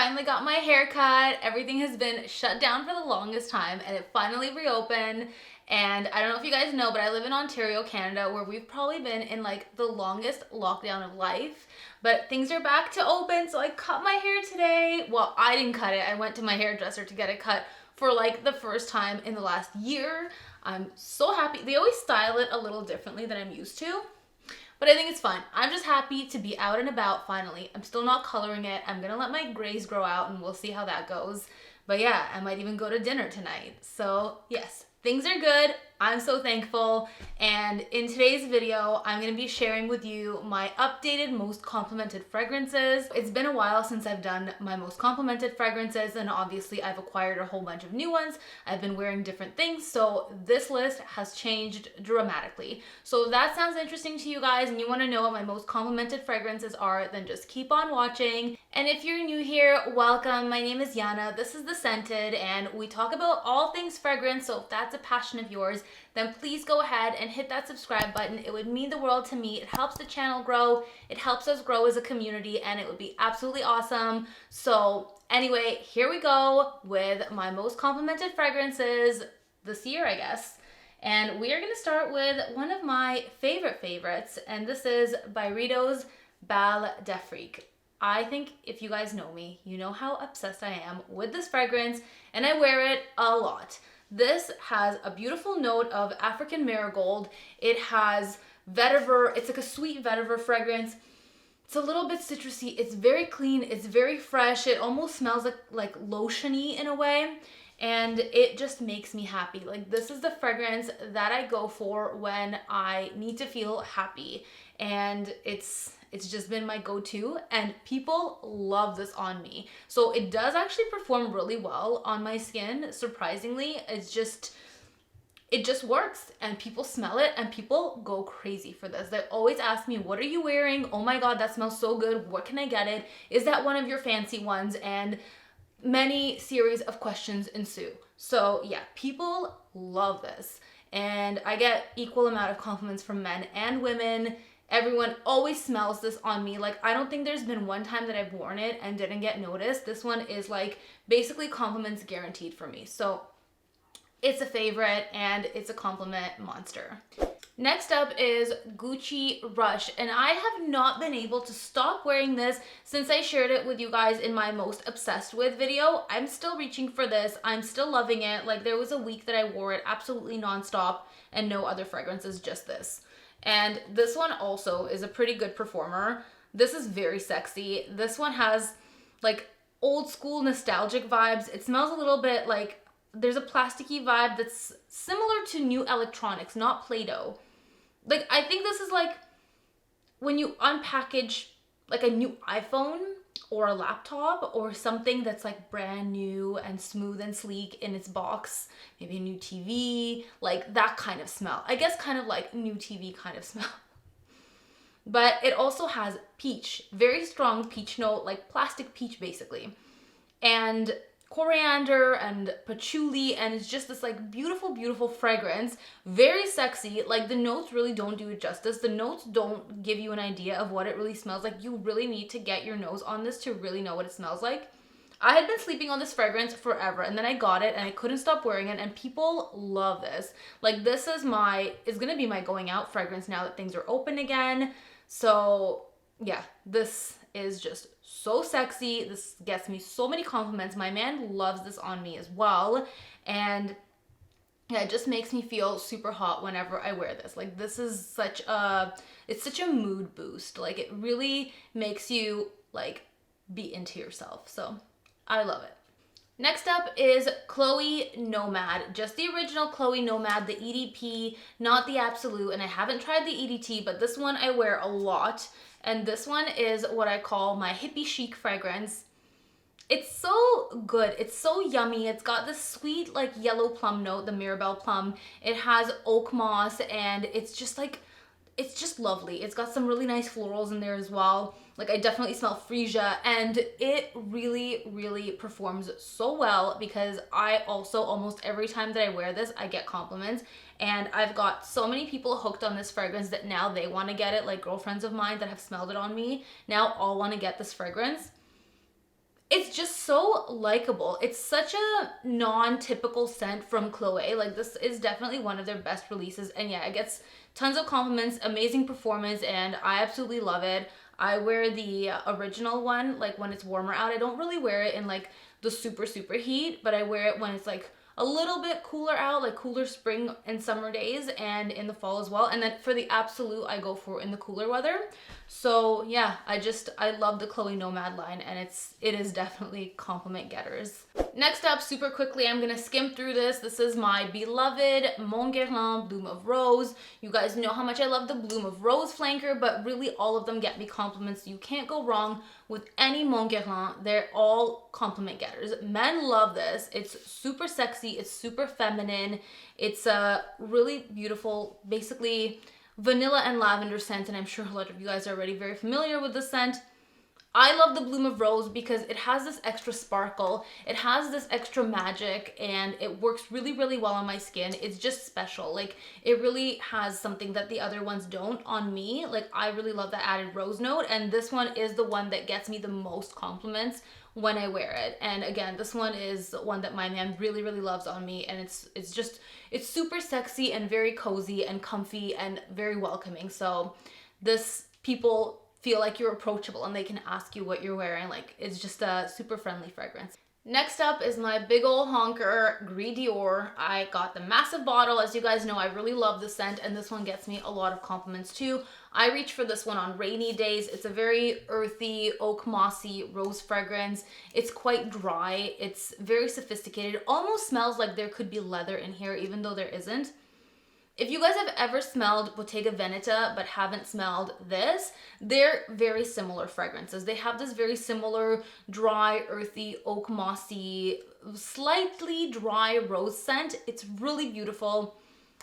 finally got my hair cut. Everything has been shut down for the longest time and it finally reopened. And I don't know if you guys know, but I live in Ontario, Canada, where we've probably been in like the longest lockdown of life. But things are back to open, so I cut my hair today. Well, I didn't cut it. I went to my hairdresser to get it cut for like the first time in the last year. I'm so happy. They always style it a little differently than I'm used to, but I think it's fun. I'm just happy to be out and about finally. I'm still not coloring it. I'm gonna let my grays grow out and we'll see how that goes. But yeah, I might even go to dinner tonight. So yes, things are good. I'm so thankful. And in today's video, I'm gonna be sharing with you my updated most complimented fragrances. It's been a while since I've done my most complimented fragrances, and obviously I've acquired a whole bunch of new ones. I've been wearing different things, so this list has changed dramatically. So if that sounds interesting to you guys and you wanna know what my most complimented fragrances are, then just keep on watching. And if you're new here, welcome. My name is Yana. This is The Scented, and we talk about all things fragrance, so if that's a passion of yours, then please go ahead and hit that subscribe button. It would mean the world to me. It helps the channel grow. It helps us grow as a community, and it would be absolutely awesome. So anyway, here we go with my most complimented fragrances this year, I guess. And we are going to start with one of my favorites, and this is Byredo's Bale defreak. I think if you guys know me, you know how obsessed I am with this fragrance, and I wear it a lot. This has a beautiful note of African marigold. It has vetiver. It's like a sweet vetiver fragrance. It's a little bit citrusy. It's very clean. It's very fresh. It almost smells like lotiony in a way. And it just makes me happy. Like, this is the fragrance that I go for when I need to feel happy. And it's just been my go-to, and people love this on me. So it does actually perform really well on my skin, surprisingly. It just works, and people smell it and people go crazy for this. They always ask me, what are you wearing? Oh my God, that smells so good. Where can I get it? Is that one of your fancy ones? And many series of questions ensue. So yeah, people love this, and I get equal amount of compliments from men and women. Everyone always smells this on me. Like, I don't think there's been one time that I've worn it and didn't get noticed. This one is like basically compliments guaranteed for me. So it's a favorite and it's a compliment monster. Next up is Gucci Rush, and I have not been able to stop wearing this since I shared it with you guys in my most obsessed with video. I'm still reaching for this. I'm still loving it. Like, there was a week that I wore it absolutely nonstop and no other fragrances, just this. And this one also is a pretty good performer. This is very sexy. This one has like old school nostalgic vibes. It smells a little bit like there's a plasticky vibe that's similar to new electronics, not Play-Doh. Like, I think this is like when you unpackage like a new iPhone or a laptop or something that's like brand new and smooth and sleek in its box, maybe a new TV, like that kind of smell. I guess kind of like new TV kind of smell. But it also has peach, very strong peach note, like plastic peach basically, and coriander and patchouli, and it's just this like beautiful fragrance, very sexy. Like, the notes really don't do it justice. The notes don't give you an idea of what it really smells like. You really need to get your nose on this to really know what it smells like. I had been sleeping on this fragrance forever, and then I got it and I couldn't stop wearing it, and people love this. Like, this is gonna be my going out fragrance now that things are open again. So yeah, this is just so sexy. This gets me so many compliments. My man loves this on me as well. And yeah, it just makes me feel super hot whenever I wear this. Like, this is it's such a mood boost. Like, it really makes you like be into yourself. So I love it. Next up is Chloe Nomad, just the original Chloe Nomad, the EDP, not the Absolute, and I haven't tried the EDT, but this one I wear a lot, and this one is what I call my hippie chic fragrance. It's so good. It's so yummy. It's got this sweet like yellow plum note, the Mirabelle plum. It has oak moss, and it's just lovely. It's got some really nice florals in there as well. Like, I definitely smell freesia, and it really performs so well because I also, almost every time that I wear this, I get compliments, and I've got so many people hooked on this fragrance that now they want to get it. Like, girlfriends of mine that have smelled it on me now all want to get this fragrance. It's just so likable. It's such a non-typical scent from Chloe. Like, this is definitely one of their best releases. And yeah, it gets tons of compliments, amazing performance, and I absolutely love it. I wear the original one, like when it's warmer out. I don't really wear it in like the super heat, but I wear it when it's like a little bit cooler out, like cooler spring and summer days, and in the fall as well. And then for the absolute, I go for in the cooler weather. So yeah, I love the Chloe Nomad line, and it is definitely compliment getters. Next up, super quickly, I'm gonna skim through this. This is my beloved Monger Bloom of Rose. You guys know how much I love the Bloom of Rose flanker, but really all of them get me compliments. You can't go wrong with any Monger. They're all compliment getters. Men love this. It's super sexy. It's super feminine. It's a really beautiful, basically vanilla and lavender scent, and I'm sure a lot of you guys are already very familiar with the scent. I love the Bloom of Rose because it has this extra sparkle, it has this extra magic, and it works really well on my skin. It's just special. Like, it really has something that the other ones don't on me. Like, I really love that added rose note, and this one is the one that gets me the most compliments when I wear it. And again, this one is one that my man really loves on me, and it's super sexy and very cozy and comfy and very welcoming. So this, people feel like you're approachable and they can ask you what you're wearing. Like, it's just a super friendly fragrance. Next up is my big ol' honker Gris Dior. I got the massive bottle. As you guys know, I really love the scent, and this one gets me a lot of compliments too. I reach for this one on rainy days. It's a very earthy, oak mossy rose fragrance. It's quite dry. It's very sophisticated. It almost smells like there could be leather in here, even though there isn't. If you guys have ever smelled Bottega Veneta but haven't smelled this, they're very similar fragrances. They have this very similar dry, earthy, oak mossy, slightly dry rose scent. It's really beautiful.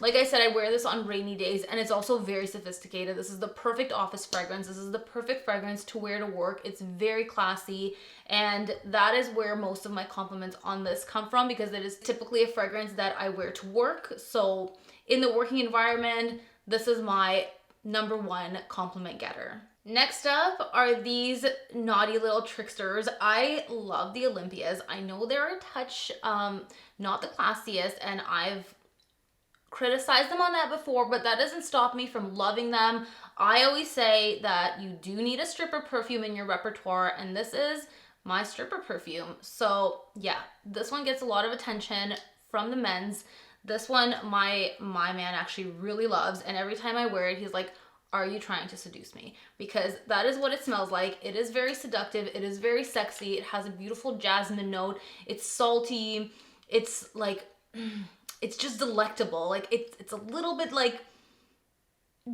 Like I said, I wear this on rainy days, and it's also very sophisticated. This is the perfect office fragrance. This is the perfect fragrance to wear to work. It's very classy, and that is where most of my compliments on this come from, because it is typically a fragrance that I wear to work. So in the working environment, this is my number one compliment getter. Next up are these naughty little tricksters. I love the Olympias. I know they're a touch not the classiest, and I've criticized them on that before, but that doesn't stop me from loving them. I always say that you do need a stripper perfume in your repertoire, and this is my stripper perfume. So yeah, this one gets a lot of attention from the men's. This one, my man actually really loves, and every time I wear it, he's like, are you trying to seduce me? Because that is what it smells like. It is very seductive. It is very sexy. It has a beautiful jasmine note. It's salty. It's like, it's just delectable. Like, it's a little bit like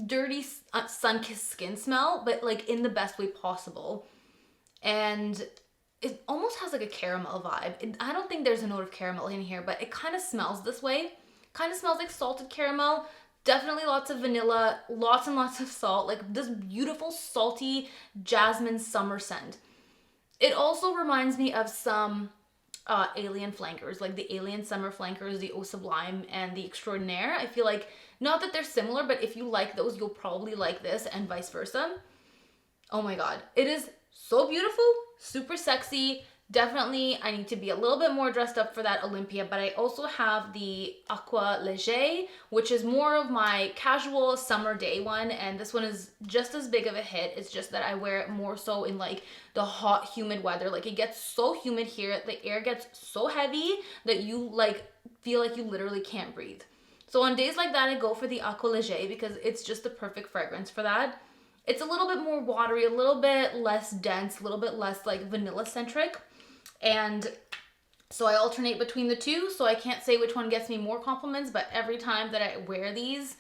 dirty sun-kissed skin smell, but like in the best way possible. And it almost has like a caramel vibe. I don't think there's a note of caramel in here, but it kind of smells this way. Kind of smells like salted caramel. Definitely lots of vanilla, lots and lots of salt. Like this beautiful salty jasmine summer scent. It also reminds me of some alien flankers, like the alien summer flankers, the Eau Sublime and the Extraordinaire. I feel like, not that they're similar, but if you like those, you'll probably like this, and vice versa. Oh my god, it is so beautiful, super sexy. Definitely, I need to be a little bit more dressed up for that Olympia, but I also have the Aqua Léger, which is more of my casual summer day one, and this one is just as big of a hit. It's just that I wear it more so in like the hot, humid weather. Like, it gets so humid here, the air gets so heavy that you like feel like you literally can't breathe. So on days like that, I go for the Aqua Léger because it's just the perfect fragrance for that. It's a little bit more watery, a little bit less dense, a little bit less like vanilla centric. And so I alternate between the two, so I can't say which one gets me more compliments, but every time that I wear these,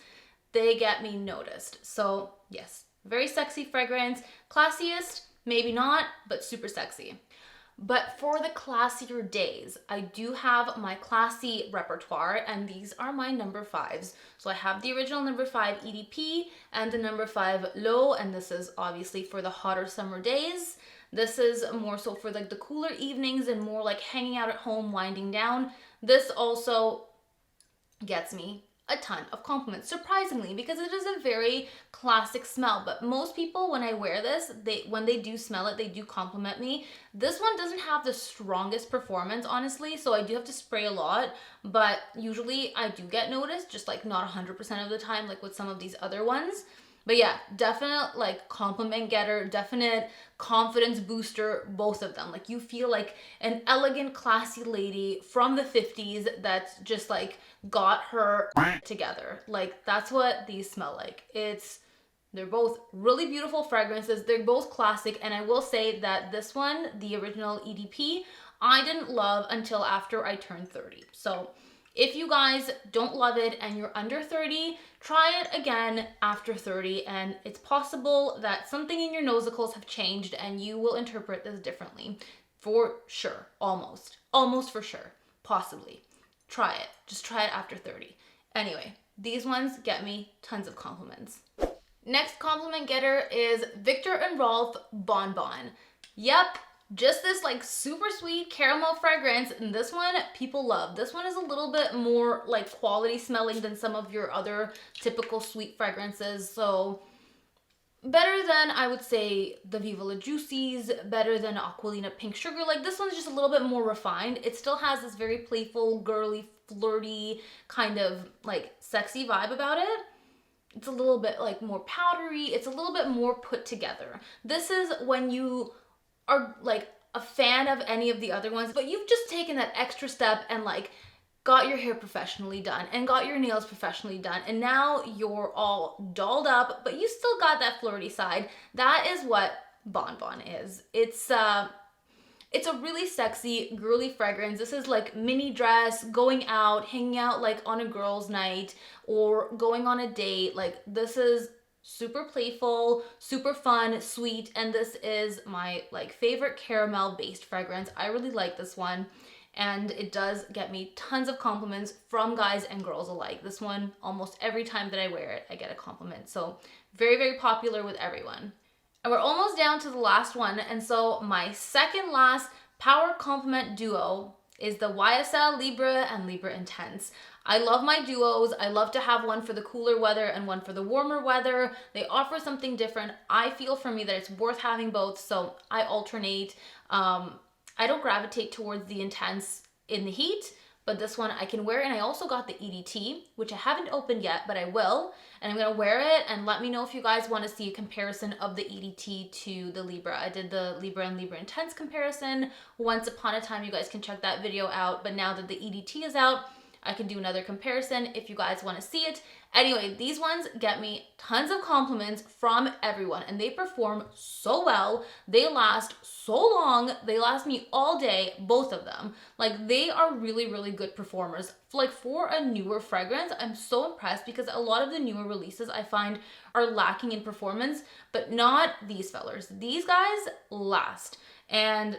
they get me noticed. So yes, very sexy fragrance. Classiest, maybe not, but super sexy. But for the classier days, I do have my classy repertoire, and these are my number fives. So I have the original number 5 EDP and the number 5 Low, and this is obviously for the hotter summer days. This is more so for like the cooler evenings and more like hanging out at home, winding down. This also gets me a ton of compliments, surprisingly, because it is a very classic smell. But most people, when I wear this, when they do smell it, they do compliment me. This one doesn't have the strongest performance, honestly, so I do have to spray a lot, but usually I do get noticed, just like not 100% of the time, like with some of these other ones. But yeah, definite like compliment getter, definite confidence booster, both of them. Like you feel like an elegant, classy lady from the 50s that's just like got her together. Like that's what these smell like. They're both really beautiful fragrances. They're both classic, and I will say that this one, the original EDP, I didn't love until after I turned 30. So if you guys don't love it and you're under 30, try it again after 30, and it's possible that something in your nosicles have changed and you will interpret this differently. For sure. Almost for sure. Possibly. Try it. Just try it after 30. Anyway, these ones get me tons of compliments. Next compliment getter is Viktor and Rolf Bonbon. Yep, just this like super sweet caramel fragrance, and this one people love. This one is a little bit more like quality smelling than some of your other typical sweet fragrances, so better than, I would say, the Viva La Juicies, better than Aquilina Pink Sugar. Like this one's just a little bit more refined. It still has this very playful, girly, flirty, kind of like sexy vibe about it. It's a little bit like more powdery. It's a little bit more put together. This is when you are like a fan of any of the other ones, but you've just taken that extra step and like got your hair professionally done and got your nails professionally done, and now you're all dolled up, but you still got that flirty side. That is what Bonbon is. It's a really sexy, girly fragrance. This is like mini dress, going out, hanging out like on a girl's night or going on a date. Like this is super playful, super fun, sweet, and this is my like favorite caramel based fragrance. I really like this one, and it does get me tons of compliments from guys and girls alike. This one, almost every time that I wear it, I get a compliment. So very, very popular with everyone. And we're almost down to the last one, and so my second last power compliment duo is the YSL Libre and Libre Intense. I love my duos. I love to have one for the cooler weather and one for the warmer weather. They offer something different. I feel for me that it's worth having both, so I alternate. I don't gravitate towards the intense in the heat, but this one I can wear. And I also got the EDT, which I haven't opened yet, but I will. And I'm gonna wear it, and let me know if you guys wanna see a comparison of the EDT to the Libre. I did the Libre and Libre Intense comparison once upon a time. You guys can check that video out, but now that the EDT is out, I can do another comparison if you guys want to see it. Anyway, these ones get me tons of compliments from everyone, and they perform so well. They last so long. They last me all day, both of them. Like they are really, really good performers. Like for a newer fragrance, I'm so impressed because a lot of the newer releases I find are lacking in performance, but not these fellers. These guys last. And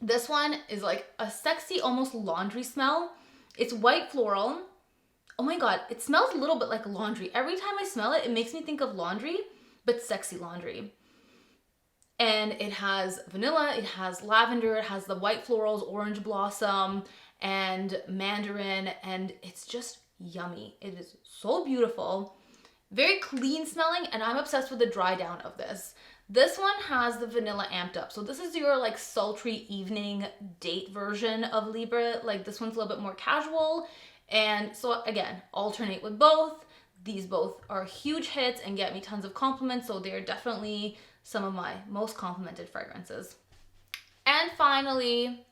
this one is like a sexy, almost laundry smell. It's white floral. Oh my god, it smells a little bit like laundry. Every time I smell it, it makes me think of laundry, but sexy laundry. And it has vanilla, it has lavender, it has the white florals, orange blossom, and mandarin, and it's just yummy. It is so beautiful. Very clean smelling, and I'm obsessed with the dry down of this. This one has the vanilla amped up. So this is your like sultry evening date version of Libre. Like this one's a little bit more casual. And so again, alternate with both. These both are huge hits and get me tons of compliments. So they're definitely some of my most complimented fragrances. And finally,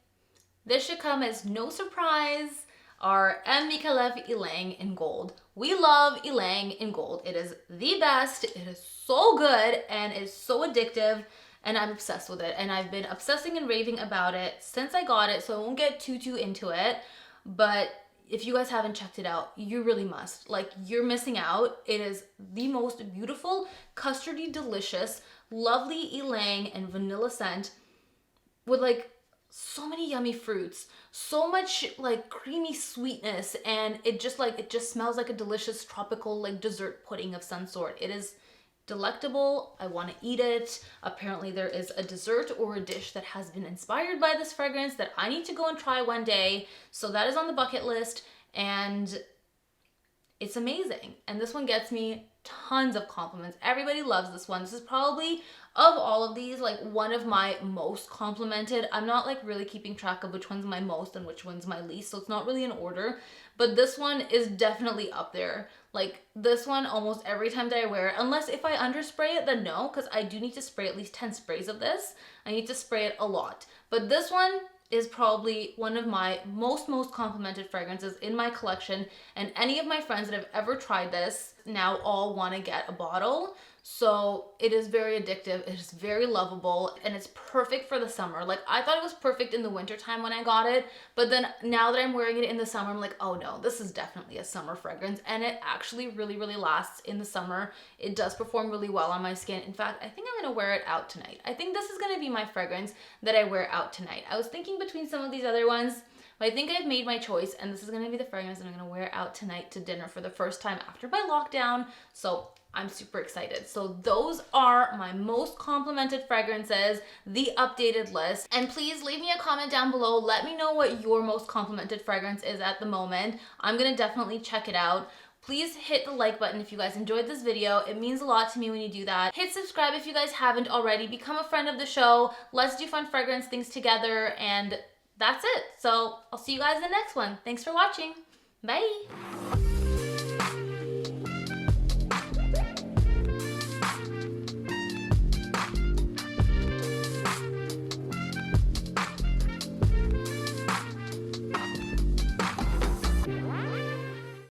this should come as no surprise, our M. Micallef Ylang in gold. We love Ylang in gold. It is the best. It is so good and is so addictive, and I'm obsessed with it. And I've been obsessing and raving about it since I got it, so I won't get too into it. But if you guys haven't checked it out, you really must. Like, you're missing out. It is the most beautiful, custardy, delicious, lovely ylang and vanilla scent with like so many yummy fruits, so much like creamy sweetness, and it just smells like a delicious tropical like dessert pudding of some sort. It is delectable. I want to eat it. Apparently there is a dessert or a dish that has been inspired by this fragrance that I need to go and try one day, so that is on the bucket list. And it's amazing. And this one gets me tons of compliments. Everybody loves this one. This is probably, of all of these, like one of my most complimented. I'm not like really keeping track of which one's my most and which one's my least, so it's not really in order, but this one is definitely up there. Like this one, almost every time that I wear it, unless if I underspray it, then no, because I do need to spray at least 10 sprays of this. I need to spray it a lot. But this one is probably one of my most complimented fragrances in my collection, and any of my friends that have ever tried this now all want to get a bottle. So it is very addictive, it is very lovable, and it's perfect for the summer. Like I thought it was perfect in the winter time when I got it, but then now that I'm wearing it in the summer, I'm like, oh no, this is definitely a summer fragrance, and it actually really lasts in the summer. It does perform really well on my skin. In fact, I think I'm gonna wear it out tonight. I think this is gonna be my fragrance that I wear out tonight. I was thinking between some of these other ones, but I think I've made my choice, and this is gonna be the fragrance that I'm gonna wear out tonight to dinner for the first time after my lockdown. So I'm super excited. So those are my most complimented fragrances, the updated list. And please leave me a comment down below. Let me know what your most complimented fragrance is at the moment. I'm gonna definitely check it out. Please hit the like button if you guys enjoyed this video. It means a lot to me when you do that. Hit subscribe if you guys haven't already. Become a friend of the show. Let's do fun fragrance things together. And that's it. So I'll see you guys in the next one. Thanks for watching. Bye.